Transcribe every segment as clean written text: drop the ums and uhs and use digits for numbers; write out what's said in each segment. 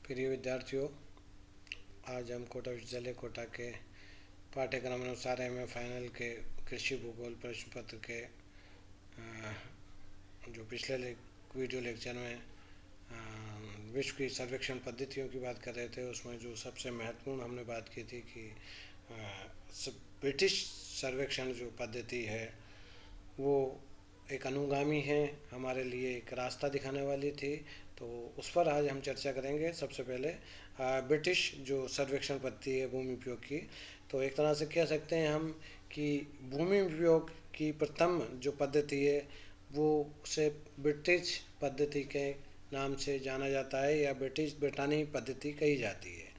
प्रिय विद्यार्थियों, आज हम कोटा विश्वविद्यालय कोटा के पाठ्यक्रम अनुसार एमए फाइनल के कृषि भूगोल प्रश्न पत्र के जो पिछले वीडियो लेक्चर में विश्व की सर्वेक्षण पद्धतियों की बात कर रहे थे, उसमें जो सबसे महत्वपूर्ण हमने बात की थी कि ब्रिटिश सर्वेक्षण जो पद्धति है वो एक अनुगामी है, हमारे लिए एक रास्ता दिखाने वाली थी। तो उस पर आज हम चर्चा करेंगे। सबसे पहले ब्रिटिश जो सर्वेक्षण पद्धति है भूमि उपयोग की, तो एक तरह से कह सकते हैं हम कि भूमि उपयोग की प्रथम जो पद्धति है वो उसे ब्रिटिश पद्धति के नाम से जाना जाता है या ब्रिटानी पद्धति कही जाती है।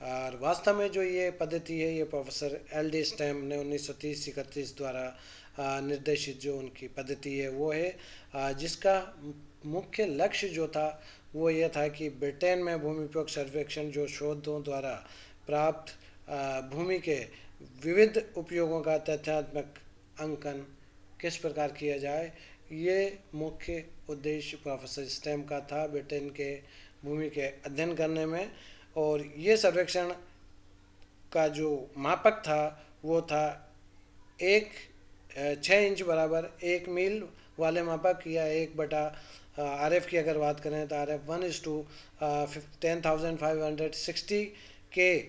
और वास्तव में जो ये पद्धति है ये प्रोफेसर एल.डी. स्टैम्प ने 1930-31 द्वारा निर्देशित जो उनकी पद्धति है वो है, जिसका मुख्य लक्ष्य जो था वो ये था कि ब्रिटेन में भूमि उपयोग सर्वेक्षण जो शोधों द्वारा प्राप्त भूमि के विविध उपयोगों का तथ्यात्मक अंकन किस प्रकार किया जाए, ये मुख्य उद्देश्य प्रोफेसर स्टैम्प का था ब्रिटेन के भूमि के अध्ययन करने में। और ये सर्वेक्षण का जो मापक था वो था 6 इंच बराबर 1 मील वाले मापक या 1/RF की अगर बात करें तो RF 1:10,560 के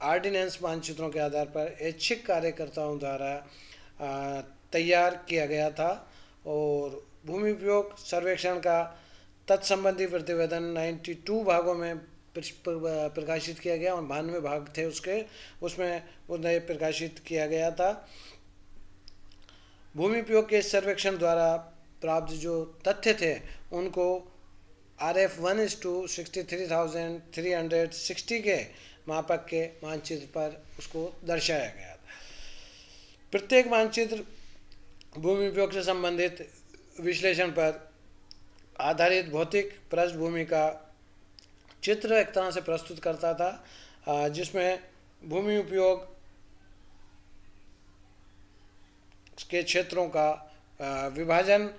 ऑर्डिनेंस मानचित्रों के आधार पर ऐच्छिक कार्यकर्ताओं द्वारा तैयार किया गया था। और भूमि उपयोग सर्वेक्षण का तत्संबंधी प्रतिवेदन 92 भागों में प्रकाशित किया गया और 92 भाग थे उसमें उन्हें प्रकाशित किया गया था। भूमि उपयोग के सर्वेक्षण द्वारा प्राप्त जो तथ्य थे उनको RF 1:63,360 के मापक के मानचित्र पर उसको दर्शाया गया था। प्रत्येक मानचित्र भूमि उपयोग से संबंधित विश्लेषण पर आधारित भौतिक पृष्ठभूमि का चित्र एक तरह से प्रस्तुत करता था, जिसमें भूमि उपयोग के क्षेत्रों का विभाजन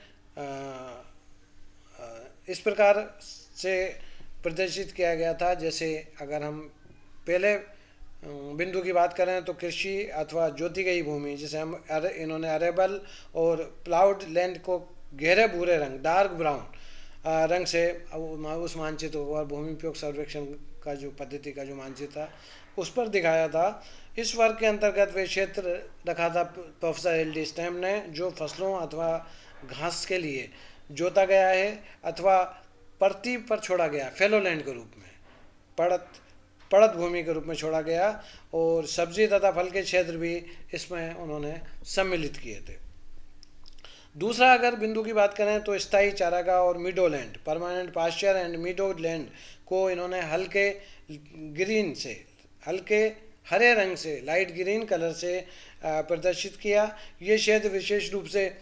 इस प्रकार से प्रदर्शित किया गया था। जैसे अगर हम पहले बिंदु की बात करें तो कृषि अथवा जोती गई भूमि, जिसे हम इन्होंने अरेबल और प्लाउड लैंड को गहरे भूरे रंग डार्क ब्राउन रंग से उस मानचित्र और भूमि उपयोग सर्वेक्षण का जो पद्धति का जो मानचित्र था उस पर दिखाया था। इस वर्ग के अंतर्गत वे क्षेत्र रखा था प्रोफेसर एल.डी. स्टैम्प ने जो फसलों अथवा घास के लिए जोता गया है अथवा परती पर छोड़ा गया फैलो लैंड के रूप में पड़त भूमि के रूप में छोड़ा गया, और सब्जी तथा फल के क्षेत्र भी इसमें उन्होंने सम्मिलित किए थे। दूसरा अगर बिंदु की बात करें तो स्थायी चारागाह और meadow land permanent pasture and meadow land को इन्होंने हल्के हरे रंग से लाइट ग्रीन कलर से प्रदर्शित किया। ये क्षेत्र विशेष रूप से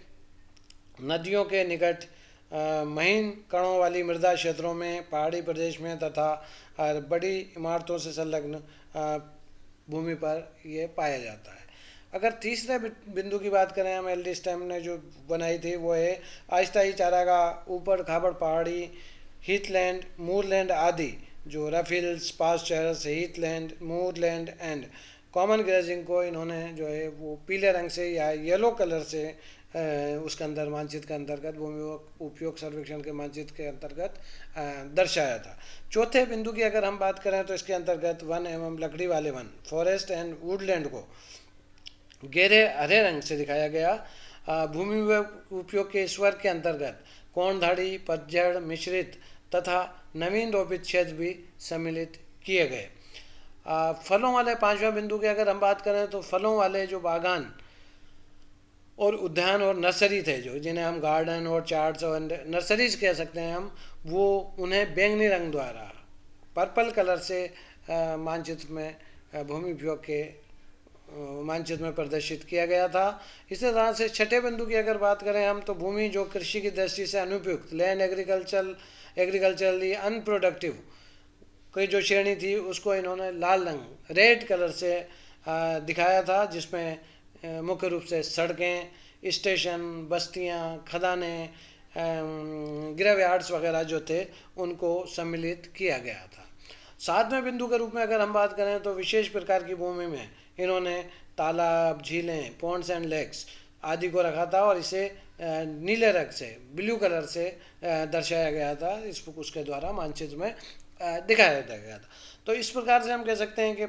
नदियों के निकट महीन कणों वाली मृदा क्षेत्रों में, पहाड़ी प्रदेश में तथा बड़ी इमारतों से संलग्न भूमि पर यह पाया जाता है। अगर तीसरे बिंदु की बात करें हम एल.डी. स्टैम्प ने जो बनाई थी वो है अस्थायी चारागाह, ऊपर खाबड़ पहाड़ी, हीथलैंड, मूरलैंड आदि जो rough hills, pastures, heathland, moorland and common grazing को इन्होंने जो है वो पीले रंग से या येलो कलर से उसके अंदर मानचित्र के अंतर्गत भूमि उपयोग सर्वेक्षण के मानचित्र के अंतर्गत दर्शाया था। चौथे बिंदु की अगर हम बात करें तो इसके अंतर्गत वन एवं लकड़ी वाले वन फॉरेस्ट एंड वुडलैंड को गहरे हरे रंग से दिखाया गया। भूमि उपयोग के इस वर्ग के अंतर्गत कोणधाड़ी, पतझड़, मिश्रित तथा नवीन रोपित क्षेत्र भी सम्मिलित किए गए। फलों वाले पांचवा बिंदु की अगर हम बात करें तो फलों वाले जो बागान और उद्यान और नर्सरी थे जो जिन्हें हम गार्डन और चार्ट्स और नर्सरीज कह सकते हैं हम, वो उन्हें बैंगनी रंग द्वारा पर्पल कलर से मानचित्र में भूमि उपयोग के मानचित्र में प्रदर्शित किया गया था। इसी तरह से छठे बिंदु की अगर बात करें हम तो भूमि जो कृषि की दृष्टि से अनुपयुक्त लैंड एग्रीकल्चरली अनप्रोडक्टिव की जो श्रेणी थी उसको इन्होंने लाल रंग रेड कलर से दिखाया था, जिसमें मुख्य रूप से सड़कें, स्टेशन, बस्तियां, खदानें, ग्रेवयार्ड्स वगैरह जो थे उनको सम्मिलित किया गया था। सातवें बिंदु के रूप में अगर हम बात करें तो विशेष प्रकार की भूमि में इन्होंने तालाब, झीलें, पॉन्ड्स एंड लेक्स आदि को रखा था और इसे नीले रंग से, ब्लू कलर से दर्शाया गया था, इस उसके द्वारा मानचित्र में दिखाया गया था। तो इस प्रकार से हम कह सकते हैं कि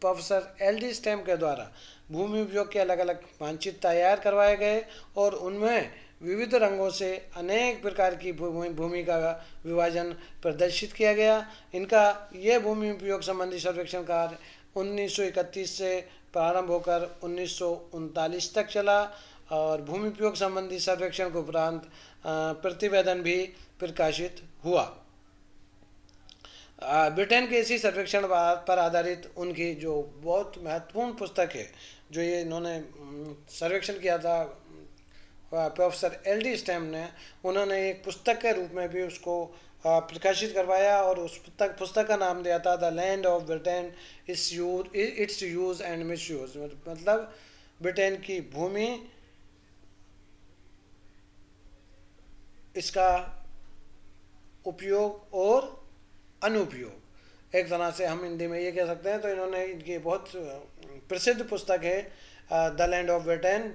प्रोफेसर एल.डी. स्टैम्प के द्वारा भूमि उपयोग के अलग अलग मानचित्र तैयार करवाए गए और उनमें विविध रंगों से अनेक प्रकार की भूमि का विभाजन प्रदर्शित किया गया। इनका ये भूमि उपयोग संबंधी सर्वेक्षण कार्य 1931 से प्रारंभ होकर 1939 तक चला और भूमि उपयोग संबंधी सर्वेक्षण के उपरांत प्रतिवेदन भी प्रकाशित हुआ। ब्रिटेन के इसी सर्वेक्षण पर आधारित उनकी जो बहुत महत्वपूर्ण पुस्तक है, जो ये इन्होंने सर्वेक्षण किया था प्रोफेसर एल.डी. स्टैम्प ने, उन्होंने एक पुस्तक के रूप में भी उसको प्रकाशित करवाया और उस पुस्तक का नाम दिया था the land of Britain, it's use and miss use, मतलब ब्रिटेन की भूमि, इसका उपयोग और अनुपयोग, एक तरह से हम हिंदी में ये कह सकते हैं। तो इन्होंने इनकी बहुत प्रसिद्ध पुस्तक है the land of Britain,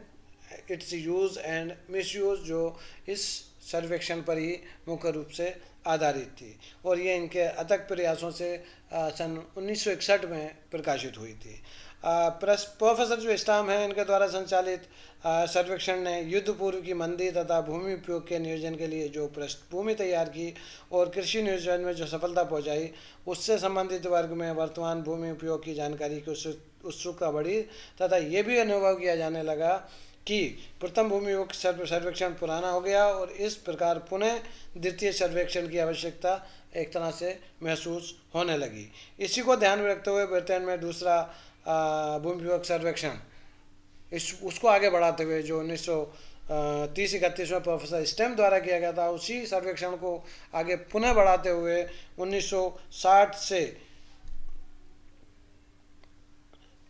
it's use and miss use, जो इस सर्वेक्षण पर ही मुख्य रूप से आधारित थी और ये इनके अथक प्रयासों से सन 1961 में प्रकाशित हुई थी। प्रोफेसर जो स्टैम्प हैं, इनके द्वारा संचालित सर्वेक्षण ने युद्ध पूर्व की मंदी तथा भूमि उपयोग के नियोजन के लिए जो पृष्ठभूमि तैयार की और कृषि नियोजन में जो सफलता पहुंचाई, उससे संबंधित वर्ग में वर्तमान भूमि उपयोग की जानकारी की उत्सुकता बढ़ी तथा ये भी अनुभव किया जाने लगा कि प्रथम भूमि उपयोग सर्वेक्षण पुराना हो गया और इस प्रकार पुनः द्वितीय सर्वेक्षण की आवश्यकता एक तरह से महसूस होने लगी। इसी को ध्यान में रखते हुए ब्रिटेन में दूसरा भूमि उपयोग सर्वेक्षण उसको आगे बढ़ाते हुए जो 1930-31 में प्रोफेसर स्टैम्प द्वारा किया गया था, उसी सर्वेक्षण को आगे पुनः बढ़ाते हुए 1960 से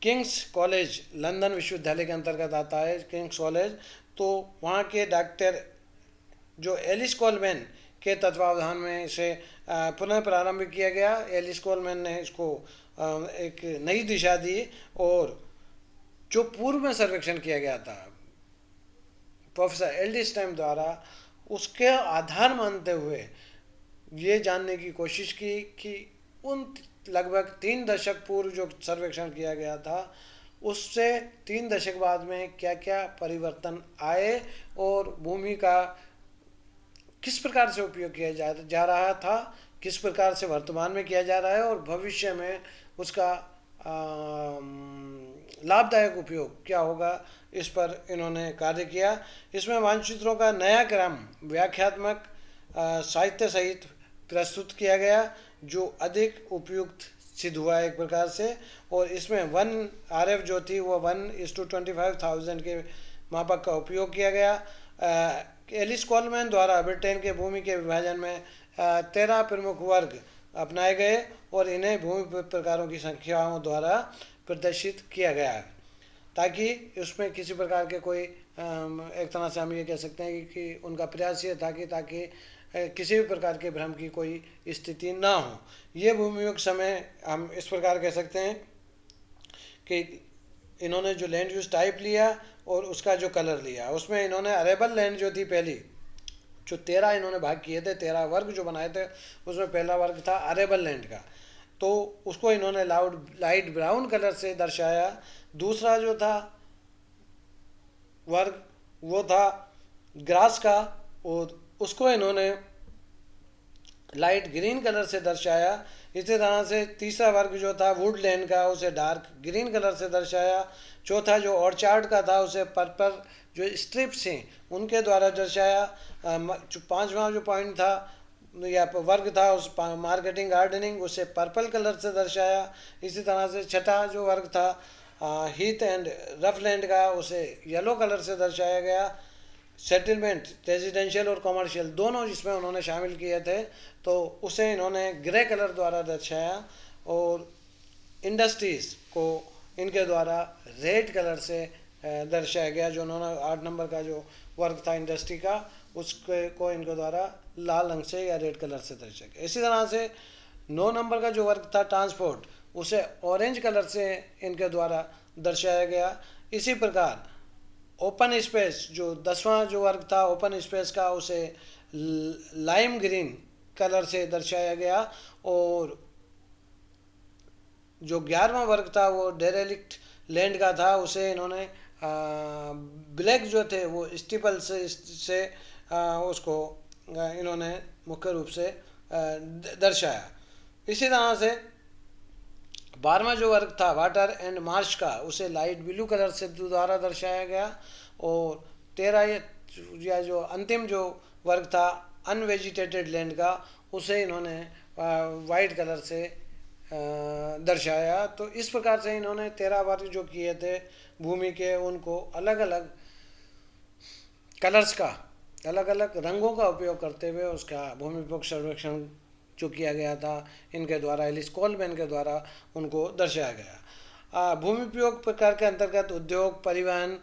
किंग्स कॉलेज, लंदन विश्वविद्यालय के अंतर्गत आता है किंग्स कॉलेज, तो वहाँ के डॉक्टर जो एलिस कोलमैन के तत्वावधान में इसे पुनः प्रारंभ किया गया। एलिस कोलमैन ने इसको एक नई दिशा दी और जो पूर्व में सर्वेक्षण किया गया था प्रोफेसर एल.डी. स्टैम्प द्वारा, उसके आधार मानते हुए ये जानने की कोशिश की कि उन लगभग 3 दशक पूर्व जो सर्वेक्षण किया गया था, उससे 3 दशक बाद में क्या क्या परिवर्तन आए और भूमि का किस प्रकार से उपयोग किया जा रहा था, किस प्रकार से वर्तमान में किया जा रहा है और भविष्य में उसका लाभदायक उपयोग क्या होगा, इस पर इन्होंने कार्य किया। इसमें मानचित्रों का नया क्रम व्याख्यात्मक साहित्य सहित प्रस्तुत किया गया, जो अधिक उपयुक्त सिद्ध हुआ एक प्रकार से, और इसमें 1 RF जो थी वो 1:25,000 के मापक का उपयोग किया गया। एलिस कोलमैन द्वारा ब्रिटेन के भूमि के विभाजन में 13 प्रमुख वर्ग अपनाए गए और इन्हें भूमि प्रकारों की संख्याओं द्वारा प्रदर्शित किया गया है, ताकि उसमें किसी प्रकार के कोई एक तरह से हम ये कह सकते हैं कि उनका प्रयास ये था कि ताकि किसी भी प्रकार के भ्रम की कोई स्थिति ना हो। ये भूमि उपयोग समय हम इस प्रकार कह सकते हैं कि इन्होंने जो लैंड यूज टाइप लिया और उसका जो कलर लिया, उसमें इन्होंने अरेबल लैंड जो थी पहली, जो 13 इन्होंने भाग किए थे, 13 वर्ग जो बनाए थे, उसमें पहला वर्ग था अरेबल लैंड का, तो उसको इन्होंने लाइट ब्राउन कलर से दर्शाया। दूसरा जो था वर्ग वो था ग्रास का और उसको इन्होंने लाइट ग्रीन कलर से दर्शाया। इसी तरह से तीसरा वर्ग जो था वुडलैंड का, उसे डार्क ग्रीन कलर से दर्शाया। चौथा जो ऑर्चार्ड का था, उसे पर्पल जो स्ट्रिप्स हैं उनके द्वारा दर्शाया। पांचवा जो पॉइंट था या वर्ग था उस मार्केटिंग गार्डनिंग, उसे पर्पल कलर से दर्शाया। इसी तरह से छठा जो वर्ग था हीथ एंड रफलैंड का, उसे येलो कलर से दर्शाया गया। सेटलमेंट रेजिडेंशियल और कमर्शियल दोनों जिसमें उन्होंने शामिल किए थे, तो उसे इन्होंने ग्रे कलर द्वारा दर्शाया। और इंडस्ट्रीज़ को इनके द्वारा रेड कलर से दर्शाया गया। जो उन्होंने 8 नंबर का जो वर्ग था इंडस्ट्री का, उसको इनके द्वारा लाल रंग से या रेड कलर से दर्शाया गया। इसी तरह से 9 नंबर का जो वर्ग था ट्रांसपोर्ट, उसे ऑरेंज कलर से इनके द्वारा दर्शाया गया। इसी प्रकार ओपन स्पेस, जो 10वां जो वर्ग था ओपन स्पेस का, उसे लाइम ग्रीन कलर से दर्शाया गया। और जो 11वां वर्ग था वो डेरेलिक्ट लैंड का था, उसे इन्होंने ब्लैक जो थे वो स्टीपल से उसको इन्होंने मुख्य रूप से दर्शाया। इसी तरह से 12वां जो वर्ग था वाटर एंड मार्श का, उसे लाइट ब्लू कलर से द्वारा दर्शाया गया। और 13 या जो अंतिम जो वर्ग था अनवेजिटेटेड लैंड का, उसे इन्होंने वाइट कलर से दर्शाया। तो इस प्रकार से इन्होंने 13 वर्ग जो किए थे भूमि के, उनको अलग अलग कलर्स का, अलग अलग रंगों का उपयोग करते हुए उसका भूमि उपयोग सर्वेक्षण जो किया गया था इनके द्वारा, एलिस कोलमैन के द्वारा उनको दर्शाया गया। भूमि उपयोग प्रकार के अंतर्गत उद्योग, परिवहन,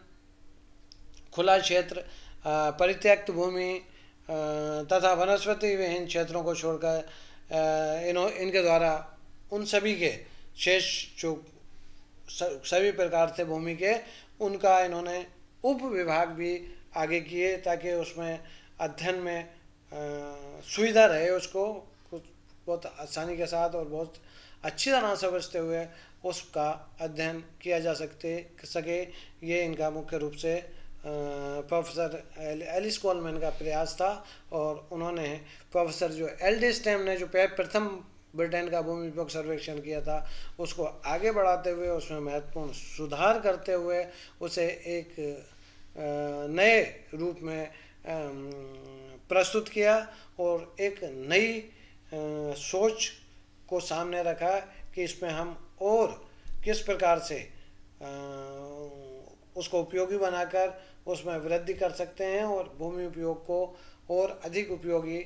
खुला क्षेत्र, परित्यक्त भूमि तथा वनस्पति विहीन क्षेत्रों को छोड़कर इनके द्वारा उन सभी के शेष जो सभी प्रकार थे भूमि के, उनका इन्होंने उप विभाग भी आगे किए, ताकि उसमें अध्ययन में सुविधा रहे, उसको कुछ बहुत आसानी के साथ और बहुत अच्छी तरह समझते हुए उसका अध्ययन किया जा सके। ये इनका मुख्य रूप से प्रोफेसर एलिस कोलमैन का प्रयास था। और उन्होंने प्रोफेसर जो एल्डेस्टेम ने जो प्रथम ब्रिटेन का भूमि उपयोग सर्वेक्षण किया था, उसको आगे बढ़ाते हुए उसमें महत्वपूर्ण सुधार करते हुए उसे एक नए रूप में प्रस्तुत किया और एक नई सोच को सामने रखा कि इसमें हम और किस प्रकार से उसको उपयोगी बनाकर उसमें वृद्धि कर सकते हैं और भूमि उपयोग को और अधिक उपयोगी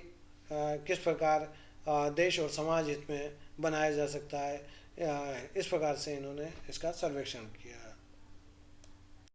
किस प्रकार देश और समाज हित में बनाया जा सकता है। इस प्रकार से इन्होंने इसका सर्वेक्षण किया।